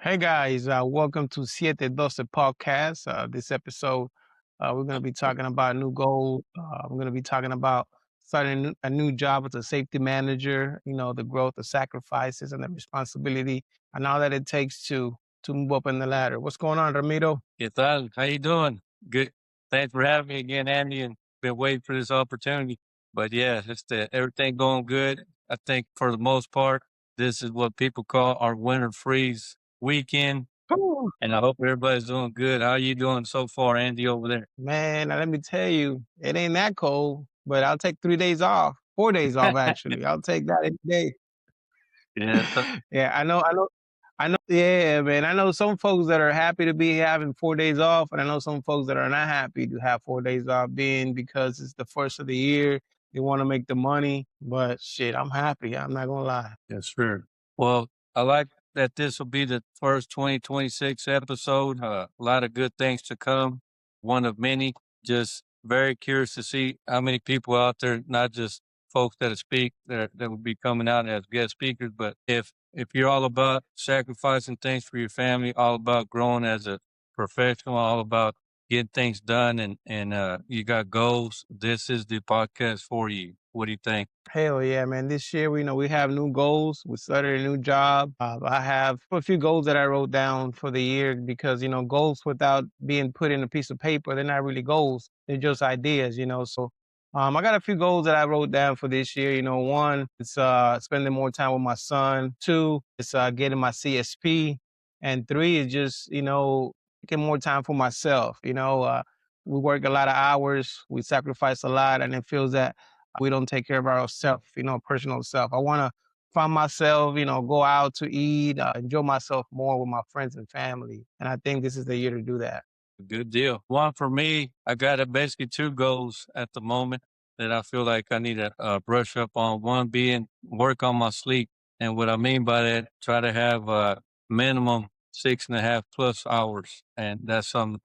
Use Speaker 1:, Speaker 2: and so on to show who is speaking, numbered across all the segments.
Speaker 1: Hey guys, welcome to Siete Doce Podcast. This episode, we're going to be talking about a new goal. We're going to be talking about starting a new job as a safety manager. The growth, the sacrifices, and the responsibility, and all that it takes to move up in the ladder. What's going on, Ramiro?
Speaker 2: ¿Qué tal? How you doing? Good. Thanks for having me again, Andy, and been waiting for this opportunity. But yeah, everything going good. I think for the most part, this is what people call our winter freeze weekend,
Speaker 1: Woo!
Speaker 2: and I hope everybody's doing good. How you doing so far, Andy, over there?
Speaker 1: Man, now let me tell you, it ain't that cold, but I'll take 3 days off, 4 days off actually. I'll take that any day.
Speaker 2: Yeah,
Speaker 1: Yeah, I know. Yeah, man. I know some folks that are happy to be having 4 days off, and I know some folks that are not happy to have 4 days off, being because it's the first of the year. They want to make the money, but shit, I'm happy. I'm not gonna lie.
Speaker 2: yes, sure. Well, I like that this will be the first 2026 episode. A lot of good things to come. One of many. Just very curious to see how many people out there, not just folks that speak that will be coming out as guest speakers, but if you're all about sacrificing things for your family, all about growing as a professional, all about getting things done, and you got goals, this is the podcast for you. What do you think?
Speaker 1: Hell yeah, man. This year, we have new goals. We started a new job. I have a few goals that I wrote down for the year because, goals without being put in a piece of paper, they're not really goals. They're just ideas. So I got a few goals that I wrote down for this year. One, it's spending more time with my son. Two, it's getting my CSP. And three is just, taking more time for myself. We work a lot of hours, we sacrifice a lot, and it feels that we don't take care of ourselves, personal self. I want to find myself, go out to eat, enjoy myself more with my friends and family. And I think this is the year to do that.
Speaker 2: Good deal. One for me, I got basically two goals at the moment that I feel like I need to brush up on. One being work on my sleep. And what I mean by that, try to have minimum 6.5+ hours. And that's something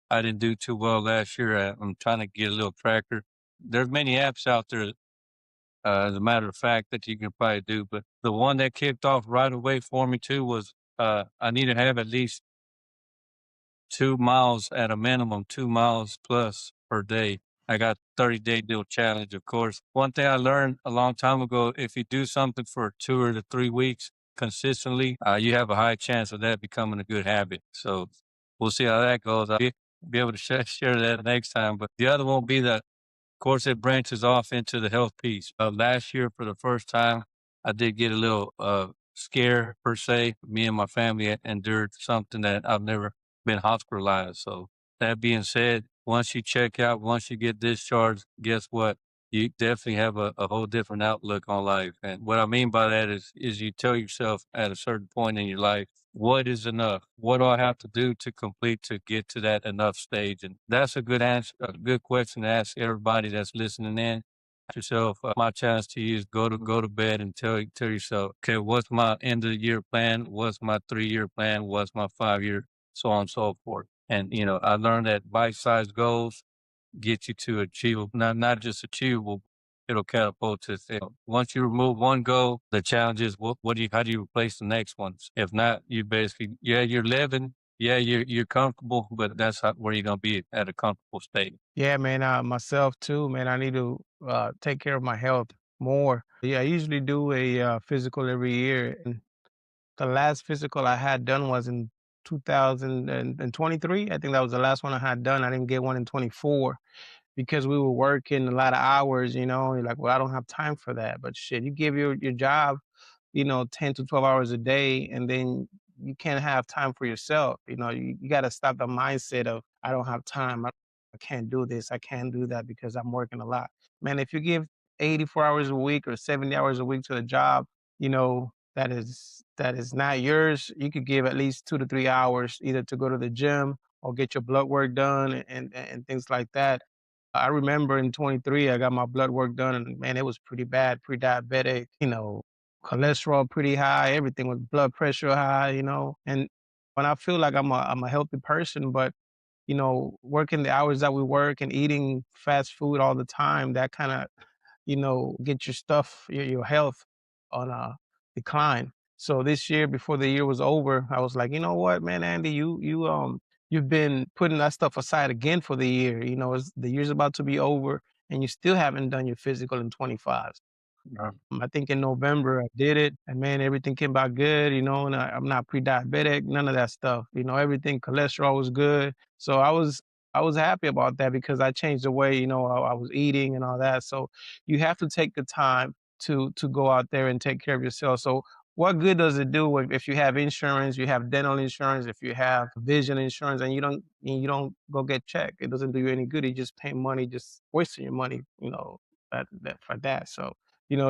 Speaker 2: I didn't do too well last year. I'm trying to get a little tracker. There's many apps out there, as a matter of fact, that you can probably do. But the one that kicked off right away for me too was I need to have at least 2 miles at a minimum, 2 miles plus per day. I got 30-day deal challenge, of course. One thing I learned a long time ago, if you do something for 2 or 3 weeks consistently, you have a high chance of that becoming a good habit. So we'll see how that goes. I'll be able to share that next time. But the other one will be that, of course, it branches off into the health piece. Last year, for the first time, I did get a little scare per se. Me and my family endured something that I've never been hospitalized. So that being said, once you check out, once you get discharged, guess what? You definitely have a whole different outlook on life. And what I mean by that is you tell yourself at a certain point in your life, what is enough? What do I have to do to complete to get to that enough stage? And that's a good answer, a good question to ask everybody that's listening in. Ask yourself, my challenge to you is go to bed and tell yourself, okay, what's my end of the year plan? What's my 3 year plan? What's my 5 year? So on and so forth. And I learned that bite-sized goals get you to achievable, not just achievable, it'll catapult to once you remove one goal, the challenge is how do you replace the next ones? If not, you basically, yeah, you're living, yeah, you're comfortable, but that's where you're gonna be at a comfortable state.
Speaker 1: Yeah, man. Myself too, man. I need to take care of my health more. Yeah, I usually do a physical every year. And the last physical I had done was in 2023. I think that was the last one I had done. I didn't get one in 24 because we were working a lot of hours, you're like, well, I don't have time for that. But shit, you give your job, 10 to 12 hours a day, and then you can't have time for yourself. You got to stop the mindset of, I don't have time. I can't do this. I can't do that because I'm working a lot. Man, if you give 84 hours a week or 70 hours a week to a job, that is not yours. You could give at least 2 to 3 hours either to go to the gym or get your blood work done and things like that. I remember in 23, I got my blood work done, and man, it was pretty bad, pre-diabetic, cholesterol pretty high, everything was blood pressure high. And when I feel like I'm a healthy person, but working the hours that we work and eating fast food all the time, that kind of, get your health on a decline. So this year, before the year was over, I was like, you know what, man, Andy, you've been putting that stuff aside again for the year. The year's about to be over, and you still haven't done your physical in 25. I think in November I did it, and man, everything came out good, and I'm not pre-diabetic, none of that stuff. Everything cholesterol was good. So I was happy about that because I changed the way, I was eating and all that. So you have to take the time to go out there and take care of yourself. So what good does it do if you have insurance, you have dental insurance, if you have vision insurance, and you don't go get checked? It doesn't do you any good. You just pay money, just wasting your money, for that. So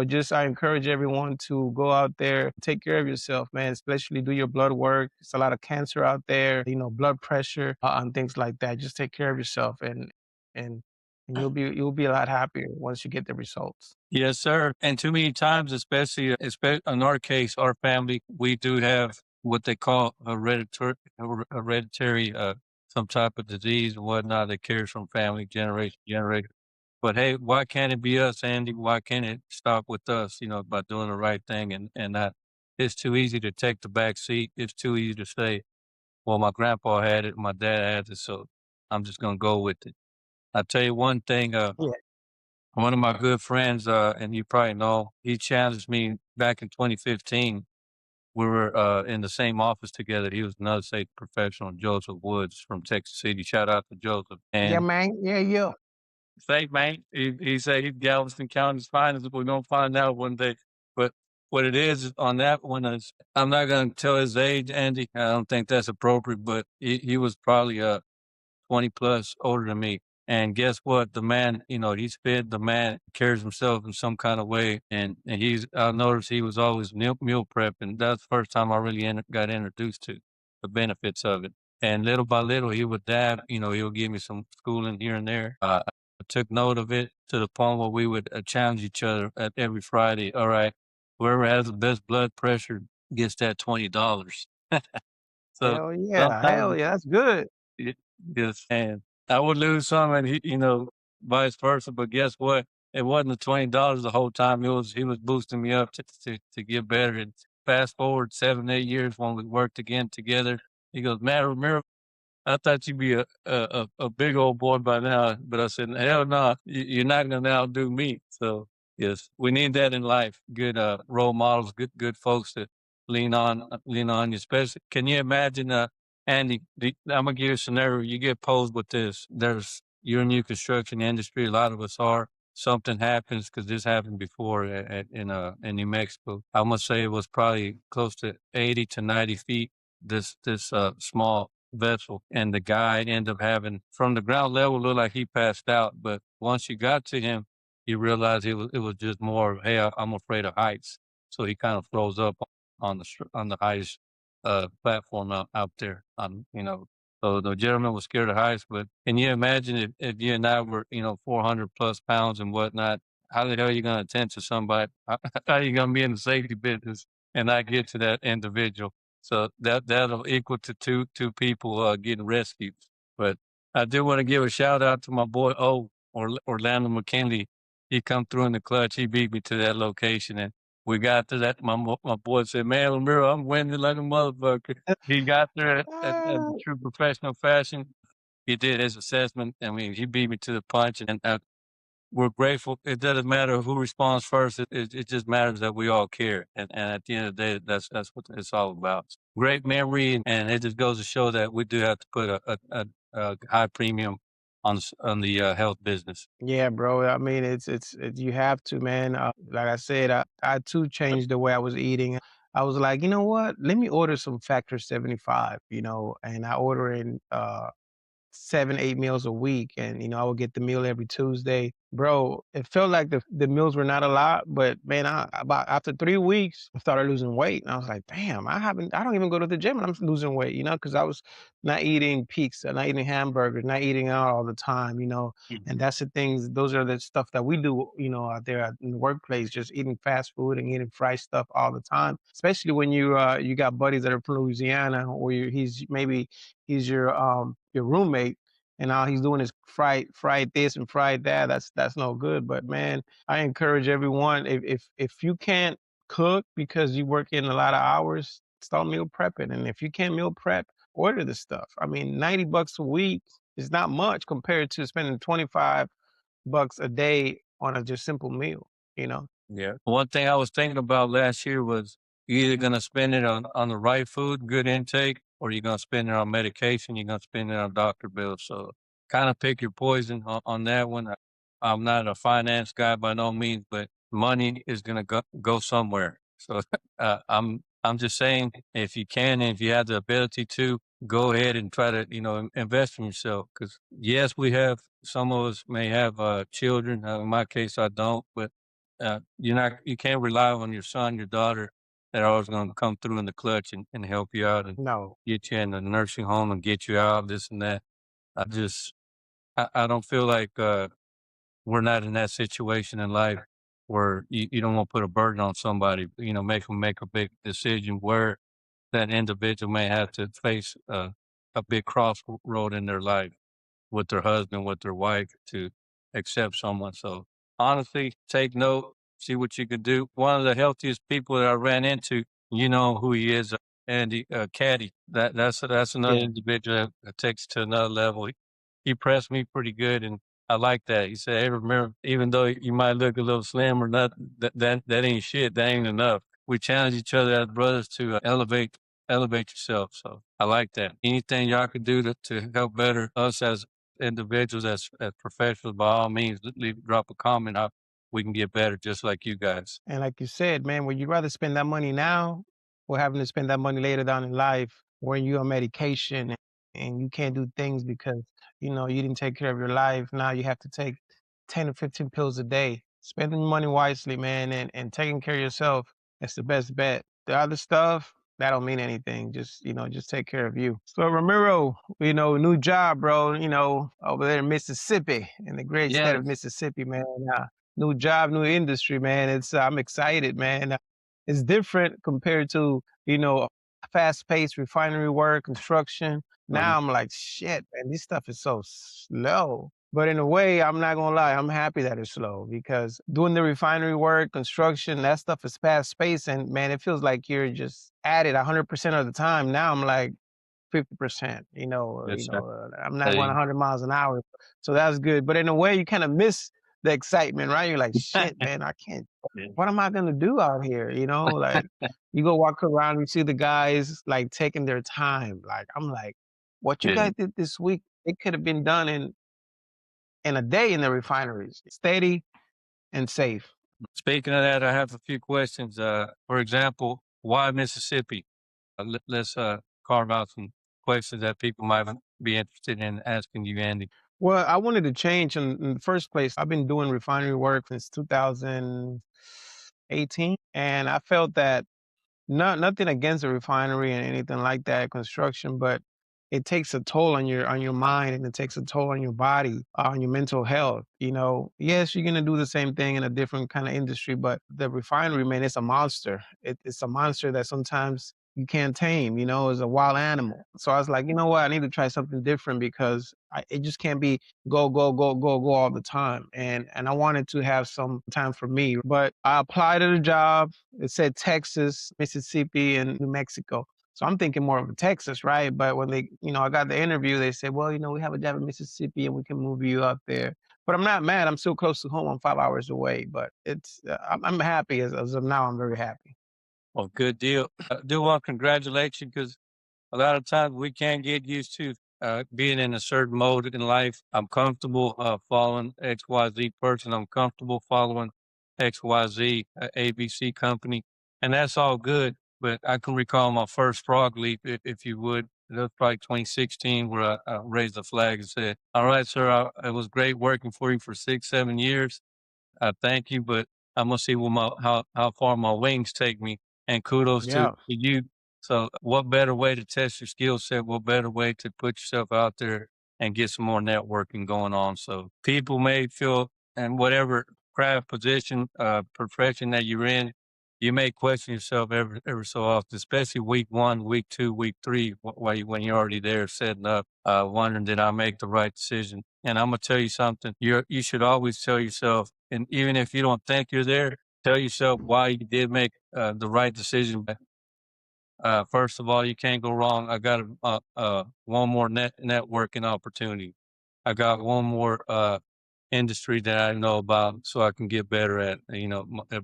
Speaker 1: just I encourage everyone to go out there, take care of yourself, man, especially do your blood work. There's a lot of cancer out there, blood pressure, and things like that. Just take care of yourself and and you'll be a lot happier once you get the results.
Speaker 2: Yes, sir. And too many times, especially in our case, our family, we do have what they call hereditary, some type of disease and whatnot that carries from family generation to generation. But hey, why can't it be us, Andy? Why can't it stop with us? By doing the right thing and not. It's too easy to take the back seat. It's too easy to say, "Well, my grandpa had it, my dad had it, so I'm just gonna go with it." I tell you one thing.
Speaker 1: Yeah.
Speaker 2: One of my good friends, and you probably know, he challenged me back in 2015. We were in the same office together. He was another state professional, Joseph Woods from Texas City. Shout out to Joseph.
Speaker 1: Yeah,
Speaker 2: And
Speaker 1: man. Yeah, yeah.
Speaker 2: say, man, he said he's Galveston County's finest. We're going to find out one day. But what it is on that one is, I'm not going to tell his age, Andy. I don't think that's appropriate, but he was probably 20 plus older than me. And guess what? The man, he's fit. The man carries himself in some kind of way. And I noticed he was always meal prepping. That's the first time I really got introduced to the benefits of it. And little by little, he would dab, he would give me some schooling here and there. I took note of it to the point where we would challenge each other at every Friday. All right, whoever has the best blood pressure gets that $20. So
Speaker 1: Hell yeah.
Speaker 2: sometimes
Speaker 1: Hell yeah. That's good.
Speaker 2: Y yes, and I would lose some and vice versa, but guess what? It wasn't the $20 the whole time, he was boosting me up to get better, and fast forward 7, 8 years when we worked again together, he goes, "Man, remember I thought you'd be a big old boy by now," but I said, "Hell no, you're not gonna outdo me." So, yes, we need that in life. Good, role models, good folks to lean on you, especially can you imagine, Andy, Imma give you a scenario, you get posed with this, you're in new construction industry, a lot of us are, something happens because this happened before in New Mexico. Imma say it was probably close to 80 to 90 feet, this small vessel, and the guy ended up having from the ground level looked like he passed out, but once you got to him, you realize it was just more of, "Hey, I'm afraid of heights." So he kind of froze up on the highest platform out there. So the gentleman was scared of heights. But can you imagine if you and I were 400 plus pounds and whatnot? How the hell are you going to attend to somebody? How are you going to be in the safety business and not get to that individual? So that'll equal to two people getting rescued. But I do want to give a shout out to my boy Orlando McKinley. He come through in the clutch. He beat me to that location, and we got to that. My boy said, "Man, Ramiro, I'm winning like a motherfucker." He got there at the true professional fashion. He did his assessment. I mean, he beat me to the punch, and we're grateful. It doesn't matter who responds first. It just matters that we all care. And at the end of the day, that's what it's all about. Great memory, and it just goes to show that we do have to put a high premium on the health business.
Speaker 1: Yeah, bro. I mean, you have to, man. Like I said, I too changed the way I was eating. I was like, you know what? Let me order some Factor 75, and I order in 7, 8 meals a week, and, I would get the meal every Tuesday. Bro, it felt like the meals were not a lot, but man, about after 3 weeks, I started losing weight, and I was like, "Damn, I don't even go to the gym, and I'm losing weight," because I was not eating pizza, not eating hamburgers, not eating out all the time, and that's the things those are the stuff that we do, out there in the workplace, just eating fast food and eating fried stuff all the time, especially when you got buddies that are from Louisiana or he's your roommate, and all he's doing is fried this and fried that. That's no good. But man, I encourage everyone, if you can't cook because you work in a lot of hours, start meal prepping. And if you can't meal prep, order the stuff. I mean, $90 a week is not much compared to spending 25 bucks a day on a just simple meal, you know?
Speaker 2: Yeah. One thing I was thinking about last year was you're either gonna spend it on the right food, good intake, or you're gonna spend it on medication, you're gonna spend it on doctor bills. So kind of pick your poison on that one. I'm not a finance guy by no means, but money is gonna go somewhere. So I'm just saying if you can and if you have the ability to go ahead and try to, invest in yourself. Cause yes, we have some of us may have children. In my case I don't, but you can't rely on your son, your daughter that are always going to come through in the clutch and help you out and
Speaker 1: No.
Speaker 2: get you in the nursing home and get you out, this and that. I just, I don't feel like, we're not in that situation in life where you don't want to put a burden on somebody, make them make a big decision where that individual may have to face a big crossroad in their life with their husband, with their wife to accept someone. So honestly, take note, see what you can do. One of the healthiest people that I ran into, you know who he is, Andy Caddy. That's another
Speaker 1: Yeah.
Speaker 2: individual that takes it to another level. He pressed me pretty good, and I like that. He said, "Hey, remember, even though you might look a little slim or not, that ain't shit. That ain't enough. We challenge each other as brothers to elevate yourself." So I like that. Anything y'all could do to help better us as individuals, as professionals, by all means, drop a comment. We can get better just like you guys.
Speaker 1: And like you said, man, would you rather spend that money now or having to spend that money later down in life when you're on medication and you can't do things because, you didn't take care of your life. Now you have to take 10 or 15 pills a day. Spending money wisely, man, and taking care of yourself, that's the best bet. The other stuff, that don't mean anything. Just take care of you. So Ramiro, new job, bro, over there in Mississippi, in the great state of
Speaker 2: Yes.
Speaker 1: Mississippi, man. New job, new industry, man. I'm excited, man. It's different compared to, fast-paced refinery work, construction.
Speaker 2: Uh-huh.
Speaker 1: Now I'm like, shit, man, this stuff is so slow. But in a way, I'm not gonna lie, I'm happy that it's slow because doing the refinery work, construction, that stuff is fast-paced, and man, it feels like you're just at it 100% of the time. Now I'm like 50%,
Speaker 2: Yes, sir.
Speaker 1: I'm not going
Speaker 2: Hey.
Speaker 1: 100 miles an hour, so that's good. But in a way, you kind of miss the excitement, right? You're like, shit, man, I can't. What am I gonna do out here? Like you go walk around, you see the guys like taking their time. Like I'm like, what you
Speaker 2: Yeah.
Speaker 1: guys did this week, it could have been done in a day in the refineries, steady and safe.
Speaker 2: Speaking of that, I have a few questions. For example, why Mississippi? Let's carve out some questions that people might be interested in asking you, Andy.
Speaker 1: Well, I wanted to change in the first place. I've been doing refinery work since 2018, and I felt that nothing against the refinery and anything like that, construction, but it takes a toll on your mind and it takes a toll on your body, on your mental health. Yes, you're gonna do the same thing in a different kind of industry, but the refinery, man, it's a monster. It's a monster that sometimes you can't tame. It's a wild animal. So I was like, you know what? I need to try something different because it just can't be go go go go go all the time. And I wanted to have some time for me. But I applied to the job. It said Texas, Mississippi, and New Mexico. So I'm thinking more of Texas, right? But when I got the interview, they said, well, we have a job in Mississippi and we can move you up there. But I'm not mad. I'm still close to home. I'm 5 hours away. But I'm happy as of now. I'm very happy.
Speaker 2: Well, good deal. I do want to congratulate you because a lot of times we can't get used to being in a certain mode in life. I'm comfortable following XYZ person. I'm comfortable following XYZ ABC company, and that's all good. But I can recall my first frog leap, if you would. That was probably 2016, where I raised the flag and said, "All right, sir, it was great working for you for 6, 7 years. Thank you, but I'm gonna see how far my wings take me." And kudos to
Speaker 1: Yeah.
Speaker 2: you. So, what better way to test your skill set? What better way to put yourself out there and get some more networking going on? So, people may feel, and whatever craft position, profession that you're in, you may question yourself every so often, especially week 1, week 2, week 3, when you're already there setting up, wondering, did I make the right decision? And I'm gonna tell you something. You should always tell yourself, and even if you don't think you're there, Tell yourself why you did make the right decision. First of all, you can't go wrong. I got one more networking opportunity. I got one more industry that I know about, so I can get better at.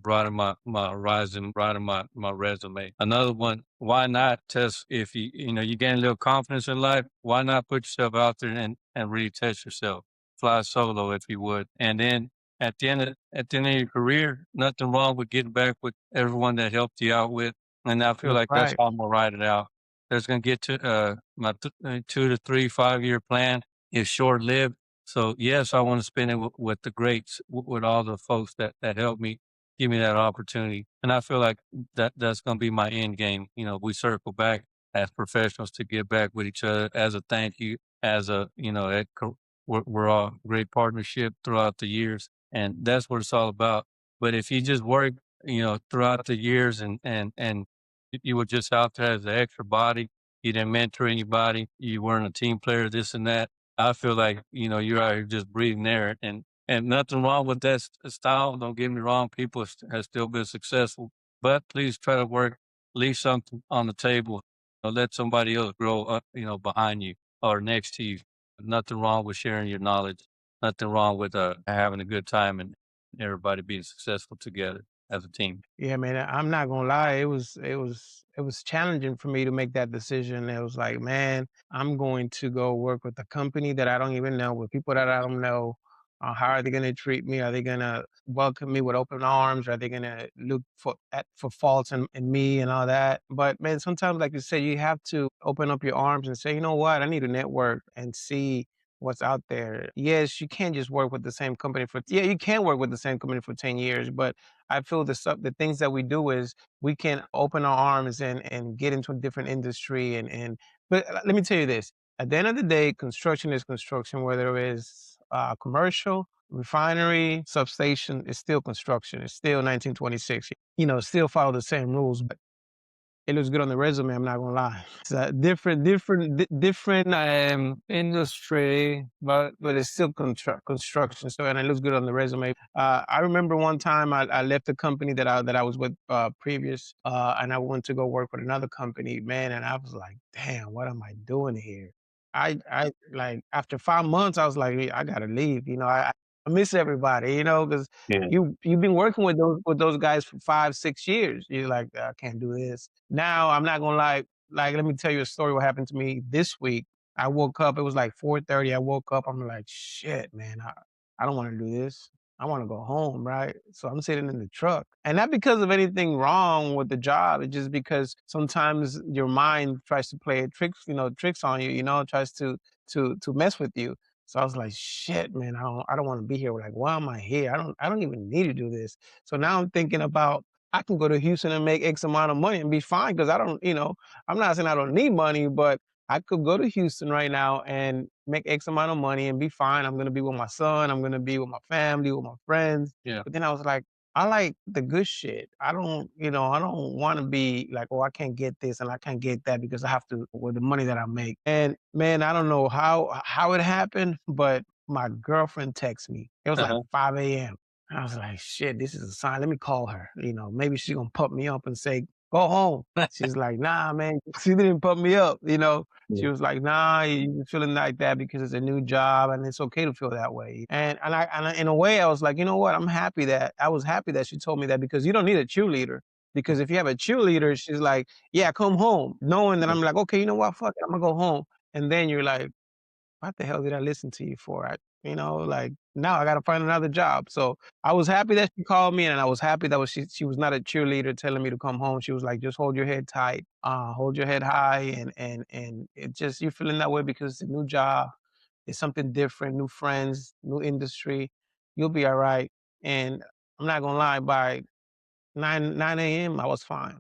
Speaker 2: Broaden my horizon, broaden my resume. Another one. Why not test if you gain a little confidence in life? Why not put yourself out there and really test yourself? Fly solo if you would, and then at the end of your career, nothing wrong with getting back with everyone that helped you out with, and I feel
Speaker 1: That's
Speaker 2: like that's
Speaker 1: right.
Speaker 2: how I'm gonna ride it out. There's gonna get to my 2 to 3, 5 year plan is short lived. So yes, I want to spend it with the greats, with all the folks that helped me, give me that opportunity, and I feel like that's gonna be my end game. We circle back as professionals to get back with each other as a thank you, as a we're all great partnership throughout the years, and that's what it's all about. But if you just work throughout the years and you were just out there as an extra body. You didn't mentor anybody. You weren't a team player, this and that. I feel like, you're out here just breathing air and nothing wrong with that style. Don't get me wrong. People have still been successful, but please try to work, leave something on the table. Let somebody else grow up, behind you or next to you. Nothing wrong with sharing your knowledge. Nothing wrong with having a good time and everybody being successful together as a team.
Speaker 1: Yeah, man, I'm not gonna lie. It was challenging for me to make that decision. It was like, man, I'm going to go work with a company that I don't even know, with people that I don't know. How are they gonna treat me? Are they gonna welcome me with open arms? Are they gonna look for faults in me and all that? But man, sometimes, like you said, you have to open up your arms and say, you know what, I need to network and see what's out there. Yes, you can't just work with the same company for yeah, you can work with the same company for 10 years, but I feel the things that we do is we can open our arms and get into a different industry but let me tell you this. At the end of the day, construction is construction, whether it is commercial, refinery, substation, it's still construction. It's still 1926. Still follow the same rules, but it looks good on the resume, I'm not gonna lie. It's a different industry, but it's still construction. So and it looks good on the resume. I remember one time I left the company that I was with previous, and I went to go work with another company, man, and I was like, damn, what am I doing here? I like after 5 months, I was like, "Yeah, I gotta leave. I miss everybody, because
Speaker 2: Yeah.
Speaker 1: you've been working with those guys for 5, 6 years. You're like, I can't do this. Now I'm not gonna lie, like, let me tell you a story what happened to me this week. I woke up, it was like 4:30. I woke up, I'm like, shit, man, I don't wanna do this. I wanna go home, right? So I'm sitting in the truck. And not because of anything wrong with the job, it's just because sometimes your mind tries to play tricks on you, tries to mess with you. So I was like, shit, man, I don't wanna be here. Like, why am I here? I don't even need to do this. So now I'm thinking about I can go to Houston and make X amount of money and be fine because I don't, I'm not saying I don't need money, but I could go to Houston right now and make X amount of money and be fine. I'm gonna be with my son. I'm gonna be with my family, with my friends.
Speaker 2: Yeah.
Speaker 1: But then I was like, I like the good shit. I don't want to be like, oh, I can't get this and I can't get that because I have to with the money that I make. And man, I don't know how it happened, but my girlfriend texted me. It was like
Speaker 2: Uh-huh.
Speaker 1: 5 a.m. I was like, shit, this is a sign. Let me call her. Maybe she's gonna pump me up and say, go home. She's like, nah, man. She didn't pump me up. She
Speaker 2: Yeah.
Speaker 1: was like, nah, you're feeling like that because it's a new job and it's okay to feel that way. In a way, I was like, you know what? I was happy that she told me that because you don't need a cheerleader. Because if you have a cheerleader, she's like, yeah, come home. Knowing that I'm like, okay, you know what? Fuck it. I'm gonna go home. And then you're like, what the hell did I listen to you for? Like now I got to find another job. So I was happy that she called me, and I was happy that she was not a cheerleader telling me to come home. She was like, just hold your head tight, hold your head high, and it just you're feeling that way because it's a new job, it's something different, new friends, new industry. You'll be all right. And I'm not gonna lie, by 9 a.m., I was fine.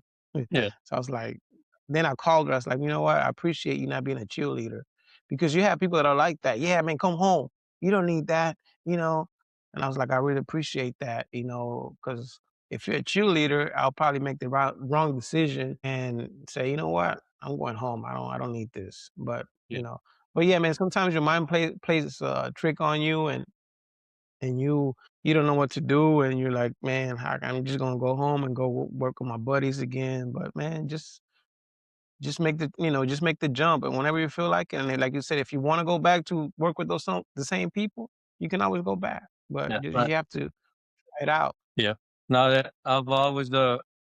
Speaker 2: Yeah.
Speaker 1: So I was like then I called her, I was like, "You know what? I appreciate you not being a cheerleader." Because you have people that are like that. "Yeah, man, come home. You don't need that," you know? And I was like, "I really appreciate that," because if you're a cheerleader, I'll probably make the wrong decision and say, "You know what? I'm going home. I don't need this."
Speaker 2: Yeah.
Speaker 1: But yeah, man, sometimes your mind plays a trick on you, and and you don't know what to do, and you're like, man, I'm just gonna go home and go work with my buddies again. But man, just make the just make the jump, and whenever you feel like it, and then, like you said, if you want to go back to work with the same people, you can always go back. But
Speaker 2: Yeah, right.
Speaker 1: you have to try it out.
Speaker 2: Yeah. No, that I've always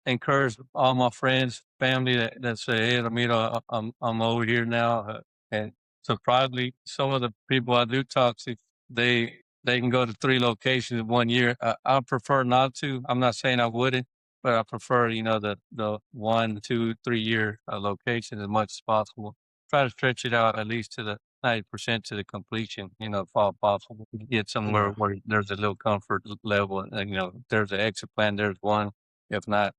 Speaker 2: encouraged all my friends, family that say, "Hey, Ramiro, I'm over here now," and surprisingly, some of the people I do talk to, they can go to 3 locations in 1 year. I prefer not to. I'm not saying I wouldn't, but I prefer the 1, 2, 3 year location as much as possible. Try to stretch it out at least to the 90% to the completion, if all possible. Get somewhere
Speaker 1: Yeah.
Speaker 2: where there's a little comfort level and, there's an exit plan, there's one, if not.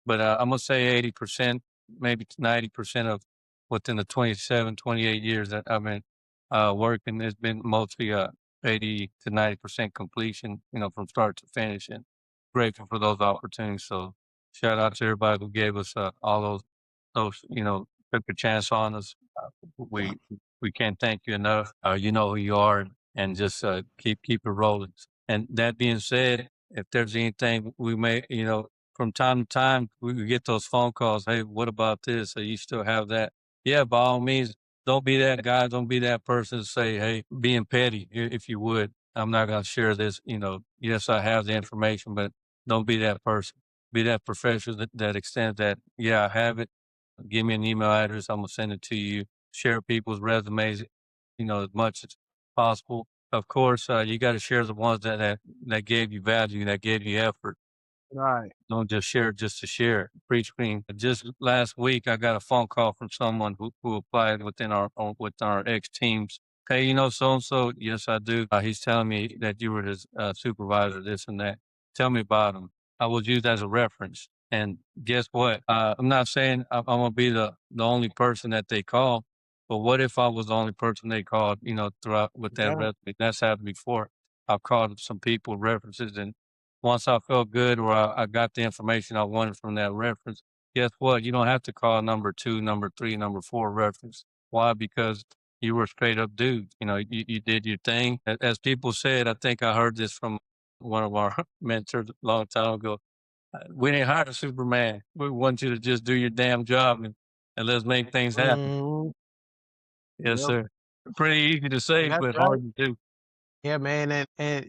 Speaker 2: But I'm going to say 80%, maybe 90% of within the 27, 28 years that I've been working, has been mostly 80 to 90% completion, from start to finish. And grateful for those opportunities. So shout out to everybody who gave us all those, took a chance on us. We we can't thank you enough. You know who you are, and just keep it rolling. And that being said, if there's anything we may, from time to time, we get those phone calls. Hey, what about this? You still have that? Yeah, by all means, don't be that guy. Don't be that person to say, hey, being petty, if you would. I'm not going to share this. Yes, I have the information, but don't be that person. Be that professional that extends that. Yeah, I have it. Give me an email address. I'm gonna send it to you. Share people's resumes, as much as possible. Of course, you got to share the ones that gave you value, that gave you effort.
Speaker 1: Right.
Speaker 2: Don't just share just to share. Preach clean. Just last week, I got a phone call from someone who applied with our ex teams. Hey, so and so. Yes, I do. He's telling me that you were his supervisor, this and that. Tell me about him. I was used as a reference. And guess what? I'm not saying I'm gonna be the only person that they call, but what if I was the only person they called? Throughout with that
Speaker 1: Yeah.
Speaker 2: resume. That's happened before. I've called some people references, and once I felt good or I got the information I wanted from that reference, guess what? You don't have to call number 2, number 3, number 4 reference. Why? Because you were a straight up dude. You did your thing. As people said, I think I heard this from one of our mentors a long time ago. We didn't hire a Superman. We want you to just do your damn job and let's make things happen.
Speaker 1: Mhm.
Speaker 2: Yes,
Speaker 1: Yep.
Speaker 2: sir. Pretty easy to say,
Speaker 1: That's
Speaker 2: but
Speaker 1: right.
Speaker 2: hard to do.
Speaker 1: Yeah, man, and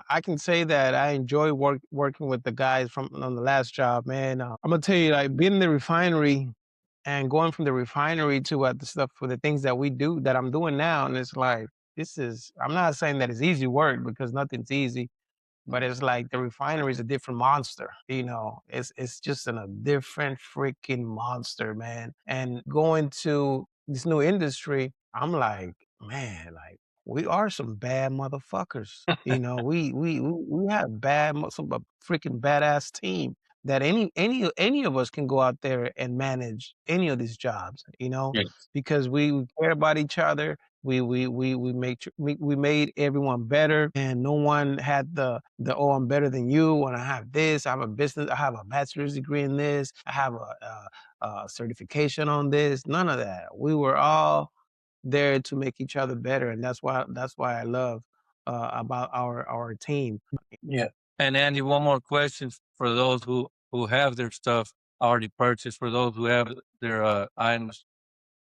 Speaker 1: I can say that I enjoy working with the guys from on the last job, man. I'm gonna tell you, like being in the refinery and going from the refinery to the stuff for the things that we do that I'm doing now, and it's like this is. I'm not saying that it's easy work because nothing's easy, but it's like the refinery is a different monster. It's just a different freaking monster, man. And going to this new industry, I'm like, man, like we are some bad motherfuckers. We have some freaking badass team that any of us can go out there and manage any of these jobs.
Speaker 2: Yes.
Speaker 1: Because we care about each other. We made everyone better, and no one had the oh, I'm better than you, and I have this. I have a business. I have a bachelor's degree in this. I have a certification on this. None of that. We were all there to make each other better, and that's why I love about our team.
Speaker 2: Yeah. And Andy, one more question for those who have their stuff already purchased, for those who have their items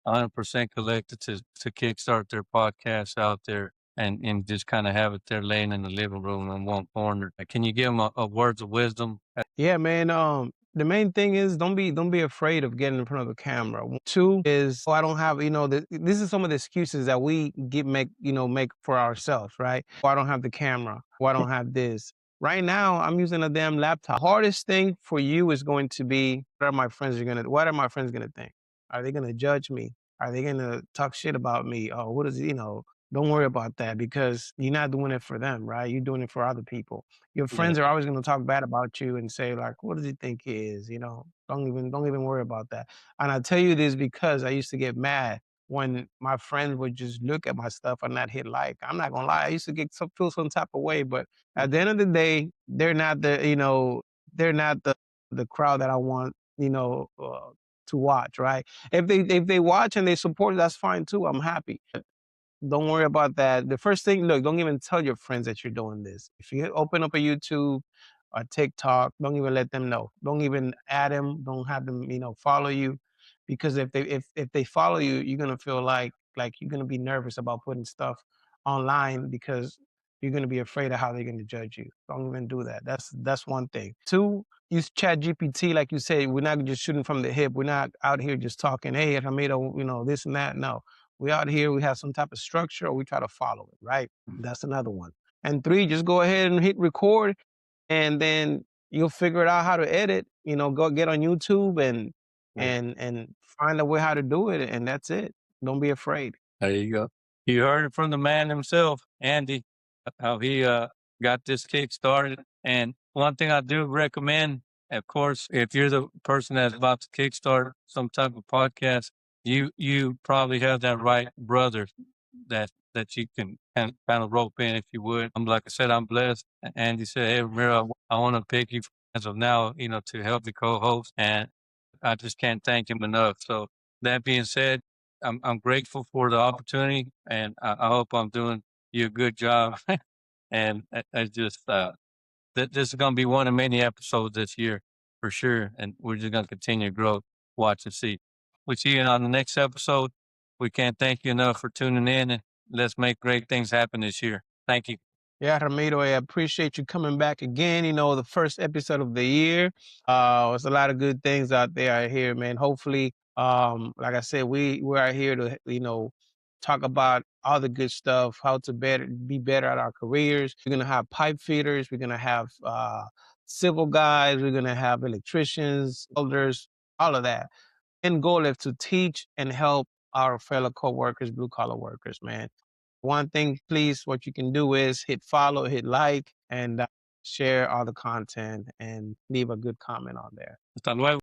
Speaker 2: 100% collected to kickstart their podcast out there and just kind of have it there laying in the living room in one corner. Can you give them a words of wisdom?
Speaker 1: Yeah, man. The main thing is don't be afraid of getting in front of the camera. Two is, oh, I don't have, this is some of the excuses that we make for ourselves, right? Oh, I don't have the camera. Oh, I don't have this. Right now, I'm using a damn laptop. Hardest thing for you is going to be what are my friends gonna think? Are they gonna judge me? Are they gonna talk shit about me? Oh, what is don't worry about that because you're not doing it for them, right? You're doing it for other people. Your
Speaker 2: Yeah.
Speaker 1: friends are always gonna talk bad about you and say like, "What does he think he is?" Don't even worry about that. And I tell you this because I used to get mad when my friends would just look at my stuff and not hit like. I'm not gonna lie, I used to feel some type of way, but at the end of the day, they're not the crowd that I want, to watch, right? If they watch and they support, that's fine too. I'm happy. Don't worry about that. The first thing, look, don't even tell your friends that you're doing this. If you open up a YouTube or TikTok, don't even let them know. Don't even add them. Don't have them, follow you, because if they follow you, you're gonna feel like you're gonna be nervous about putting stuff online because you're gonna be afraid of how they're gonna judge you. Don't even do that. That's one thing. Two, use Chat GPT, like you say. We're not just shooting from the hip. We're not out here just talking, hey, if I made a, this and that. No, we out here, we have some type of structure, or we try to follow it, right? That's another one. And three, just go ahead and hit record, and then you'll figure it out how to edit. Go get on YouTube and
Speaker 2: Right.
Speaker 1: find a way how to do it, and that's it. Don't be afraid.
Speaker 2: There you go. You heard it from the man himself, Andy, how he got this kick started. And one thing I do recommend, of course, if you're the person that's about to kickstart some type of podcast, you probably have that right brother that you can kind of rope in if you would. I'm like I said, I'm blessed. Andy said, "Hey, Ramiro, I want to pick you as of now, to help the co-host," and I just can't thank him enough. So that being said, I'm grateful for the opportunity, and I hope I'm doing you a good job. And I just this is going to be one of many episodes this year for sure, and we're just going to continue to grow, watch and see. We see you on the next episode. We can't thank you enough for tuning in, and let's make great things happen this year. Thank you.
Speaker 1: Yeah, Ramiro, I appreciate you coming back again. The first episode of the year. There's a lot of good things out there I hear, man. Hopefully, like I said, we're out here to, talk about all the good stuff, how to be better at our careers. We're gonna have pipe fitters, we're gonna have civil guys, we're gonna have electricians, welders, all of that. End goal is to teach and help our fellow co-workers, blue collar workers, man. One thing, please, what you can do is hit follow, hit like, and share all the content and leave a good comment on there.
Speaker 2: Hasta luego.